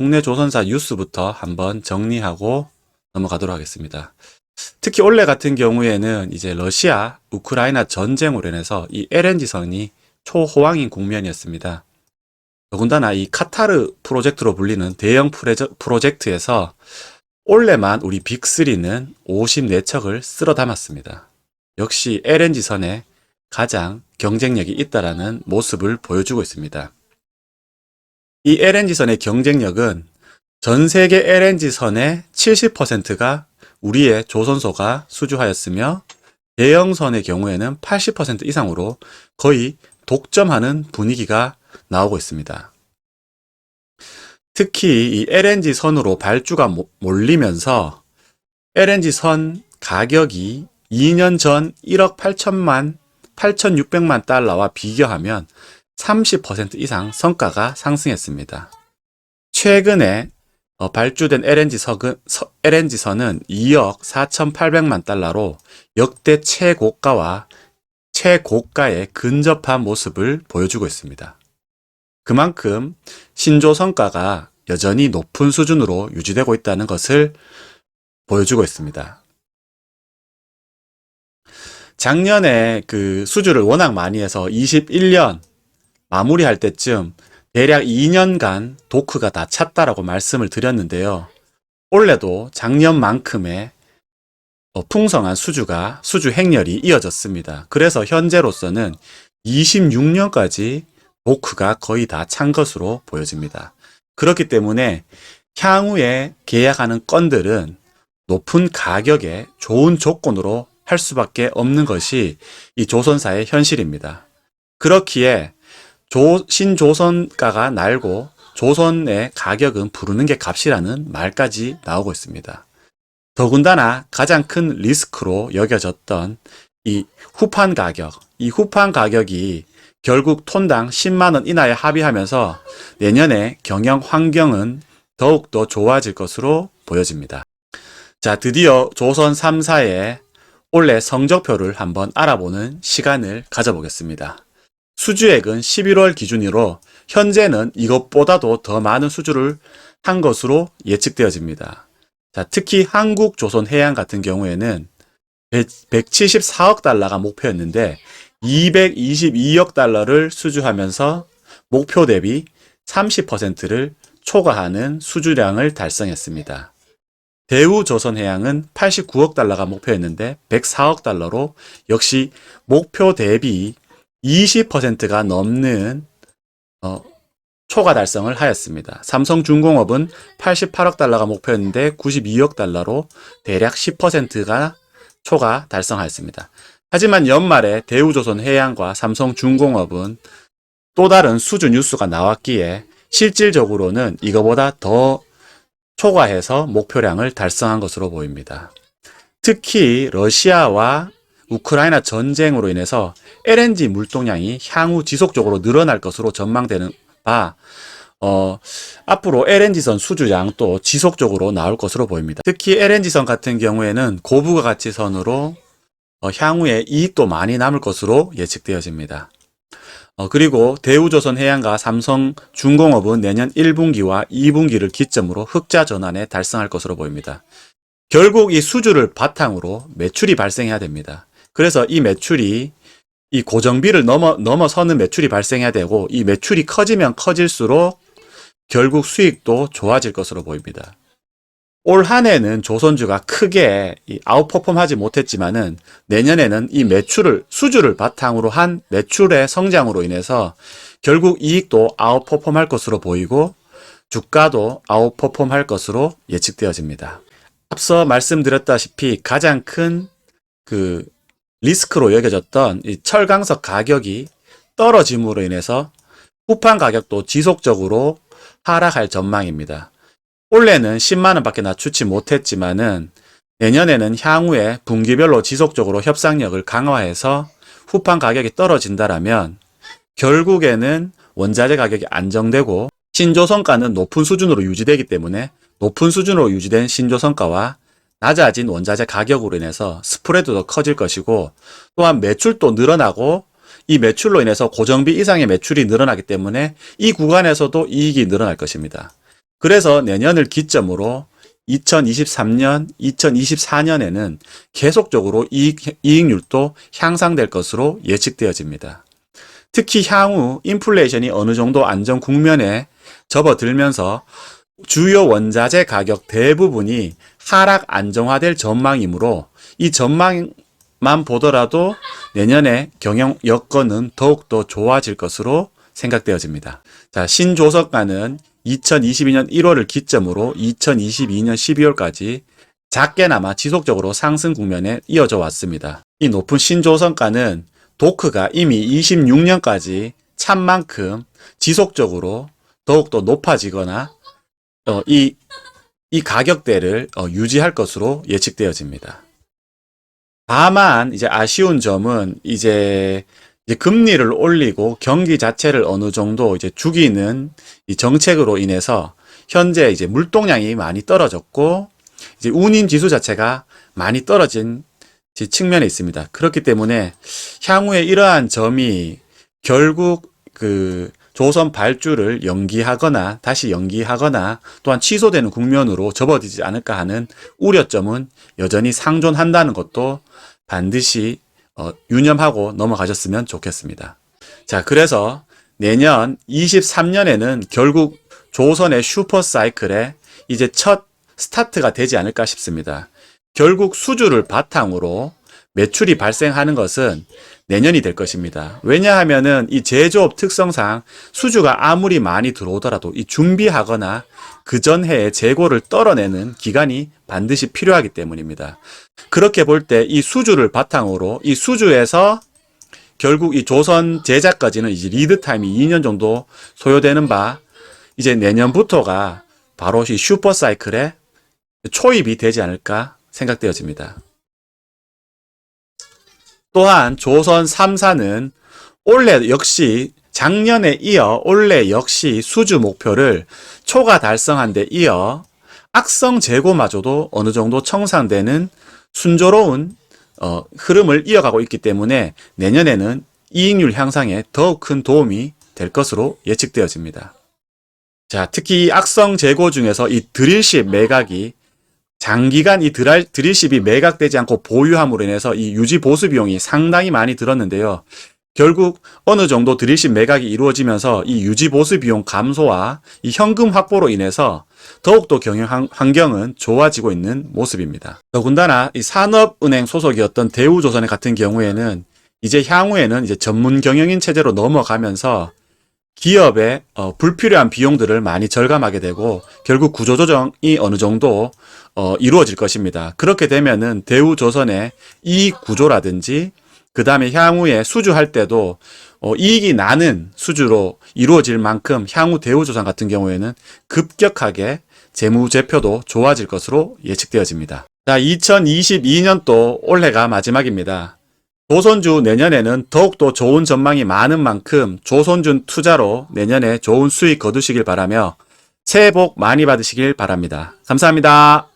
국내 조선사 뉴스부터 한번 정리하고 넘어가도록 하겠습니다. 특히 올해 같은 경우에는 이제 러시아, 우크라이나 전쟁으로 인해서 이 LNG선이 초호황인 국면이었습니다. 더군다나 이 카타르 프로젝트로 불리는 대형 프로젝트에서 올해만 우리 빅3는 54척을 쓸어 담았습니다. 역시 LNG선에 가장 경쟁력이 있다라는 모습을 보여주고 있습니다. 이 LNG선의 경쟁력은 전 세계 LNG선의 70%가 우리의 조선소가 수주하였으며 대형선의 경우에는 80% 이상으로 거의 독점하는 분위기가 나오고 있습니다. 특히 이 LNG선으로 발주가 몰리면서 LNG선 가격이 2년 전 1억 8,600만 달러와 비교하면 30% 이상 성과가 상승했습니다. 최근에 발주된 LNG선은 2억 4,800만 달러로 역대 최고가에 근접한 모습을 보여주고 있습니다. 그만큼 신조 성과가 여전히 높은 수준으로 유지되고 있다는 것을 보여주고 있습니다. 작년에 그 수주를 워낙 많이 해서 21년 마무리할 때쯤 대략 2년간 도크가 다 찼다라고 말씀을 드렸는데요. 올해도 작년만큼의 풍성한 수주 행렬이 이어졌습니다. 그래서 현재로서는 26년까지 도크가 거의 다 찬 것으로 보여집니다. 그렇기 때문에 향후에 계약하는 건들은 높은 가격에 좋은 조건으로 할 수밖에 없는 것이 이 조선사의 현실입니다. 그렇기에 신조선가가 날고 조선의 가격은 부르는 게 값이라는 말까지 나오고 있습니다. 더군다나 가장 큰 리스크로 여겨졌던 이 후판 가격이 결국 톤당 10만원 이하에 합의하면서 내년에 경영 환경은 더욱더 좋아질 것으로 보여집니다. 자, 드디어 조선 3사의 올해 성적표를 한번 알아보는 시간을 가져보겠습니다. 수주액은 11월 기준으로 현재는 이것보다도 더 많은 수주를 한 것으로 예측되어집니다. 자, 특히 한국조선해양 같은 경우에는 174억 달러가 목표였는데 222억 달러를 수주하면서 목표 대비 30%를 초과하는 수주량을 달성했습니다. 대우조선해양은 89억 달러가 목표였는데 104억 달러로 역시 목표 대비 20%가 넘는 초과 달성을 하였습니다. 삼성중공업은 88억 달러가 목표였는데 92억 달러로 대략 10%가 초과 달성하였습니다. 하지만 연말에 대우조선해양과 삼성중공업은 또 다른 수주 뉴스가 나왔기에 실질적으로는 이거보다 더 초과해서 목표량을 달성한 것으로 보입니다. 특히 러시아와 우크라이나 전쟁으로 인해서 LNG 물동량이 향후 지속적으로 늘어날 것으로 전망되는 바 앞으로 LNG선 수주량도 지속적으로 나올 것으로 보입니다. 특히 LNG선 같은 경우에는 고부가 가치선으로 향후에 이익도 많이 남을 것으로 예측되어집니다. 그리고 대우조선해양과 삼성중공업은 내년 1분기와 2분기를 기점으로 흑자 전환에 달성할 것으로 보입니다. 결국 이 수주를 바탕으로 매출이 발생해야 됩니다. 그래서 이 매출이 이 고정비를 넘어서는 매출이 발생해야 되고 이 매출이 커지면 커질수록 결국 수익도 좋아질 것으로 보입니다. 올 한 해는 조선주가 크게 아웃퍼폼하지 못했지만은 내년에는 이 수주를 바탕으로 한 매출의 성장으로 인해서 결국 이익도 아웃퍼폼할 것으로 보이고 주가도 아웃퍼폼할 것으로 예측되어집니다. 앞서 말씀드렸다시피 가장 큰 리스크로 여겨졌던 이 철강석 가격이 떨어짐으로 인해서 후판 가격도 지속적으로 하락할 전망입니다. 올해는 10만원 밖에 낮추지 못했지만은 내년에는 향후에 분기별로 지속적으로 협상력을 강화해서 후판 가격이 떨어진다라면 결국에는 원자재 가격이 안정되고 신조선가는 높은 수준으로 유지되기 때문에 높은 수준으로 유지된 신조선가와 낮아진 원자재 가격으로 인해서 스프레드도 커질 것이고 또한 매출도 늘어나고 이 매출로 인해서 고정비 이상의 매출이 늘어나기 때문에 이 구간에서도 이익이 늘어날 것입니다. 그래서 내년을 기점으로 2023년, 2024년에는 계속적으로 이익률도 향상될 것으로 예측되어집니다. 특히 향후 인플레이션이 어느 정도 안정 국면에 접어들면서 주요 원자재 가격 대부분이 하락 안정화될 전망이므로 이 전망만 보더라도 내년에 경영 여건은 더욱더 좋아질 것으로 생각되어집니다. 자, 신조선가는 2022년 1월을 기점으로 2022년 12월까지 작게나마 지속적으로 상승 국면에 이어져 왔습니다. 이 높은 신조선가는 도크가 이미 26년까지 찬 만큼 지속적으로 더욱더 높아지거나 이 가격대를 유지할 것으로 예측되어집니다. 다만 이제 아쉬운 점은 이제 금리를 올리고 경기 자체를 어느 정도 이제 죽이는 이 정책으로 인해서 현재 이제 물동량이 많이 떨어졌고 이제 운임 지수 자체가 많이 떨어진 측면에 있습니다. 그렇기 때문에 향후에 이러한 점이 결국 그 조선 발주를 연기하거나 다시 연기하거나 또한 취소되는 국면으로 접어들지 않을까 하는 우려점은 여전히 상존한다는 것도 반드시 유념하고 넘어가셨으면 좋겠습니다. 자, 그래서 내년 23년에는 결국 조선의 슈퍼사이클에 이제 첫 스타트가 되지 않을까 싶습니다. 결국 수주를 바탕으로 매출이 발생하는 것은 내년이 될 것입니다. 왜냐하면은 이 제조업 특성상 수주가 아무리 많이 들어오더라도 이 준비하거나 그 전 해에 재고를 떨어내는 기간이 반드시 필요하기 때문입니다. 그렇게 볼 때 이 수주를 바탕으로 이 수주에서 결국 이 조선 제작까지는 이제 리드 타임이 2년 정도 소요되는 바 이제 내년부터가 바로 이 슈퍼 사이클에 초입이 되지 않을까 생각되어집니다. 또한 조선 3사는 올해 역시 작년에 이어 올해 역시 수주 목표를 초과 달성한 데 이어 악성 재고마저도 어느 정도 청산되는 순조로운 흐름을 이어가고 있기 때문에 내년에는 이익률 향상에 더욱 큰 도움이 될 것으로 예측되어집니다. 자, 특히 이 악성 재고 중에서 이 드릴십 매각이 장기간 이 드릴십이 매각되지 않고 보유함으로 인해서 이 유지 보수 비용이 상당히 많이 들었는데요. 결국 어느 정도 드릴십 매각이 이루어지면서 이 유지 보수 비용 감소와 이 현금 확보로 인해서 더욱더 경영 환경은 좋아지고 있는 모습입니다. 더군다나 이 산업은행 소속이었던 대우조선 같은 경우에는 이제 향후에는 이제 전문 경영인 체제로 넘어가면서 기업의 불필요한 비용들을 많이 절감하게 되고 결국 구조조정이 어느 정도 이루어질 것입니다. 그렇게 되면은 대우조선의 이익 구조라든지 그 다음에 향후에 수주할 때도 이익이 나는 수주로 이루어질 만큼 향후 대우조선 같은 경우에는 급격하게 재무제표도 좋아질 것으로 예측되어집니다. 자, 2022년도 올해가 마지막입니다. 조선주 내년에는 더욱더 좋은 전망이 많은 만큼 조선주 투자로 내년에 좋은 수익 거두시길 바라며 새해 복 많이 받으시길 바랍니다. 감사합니다.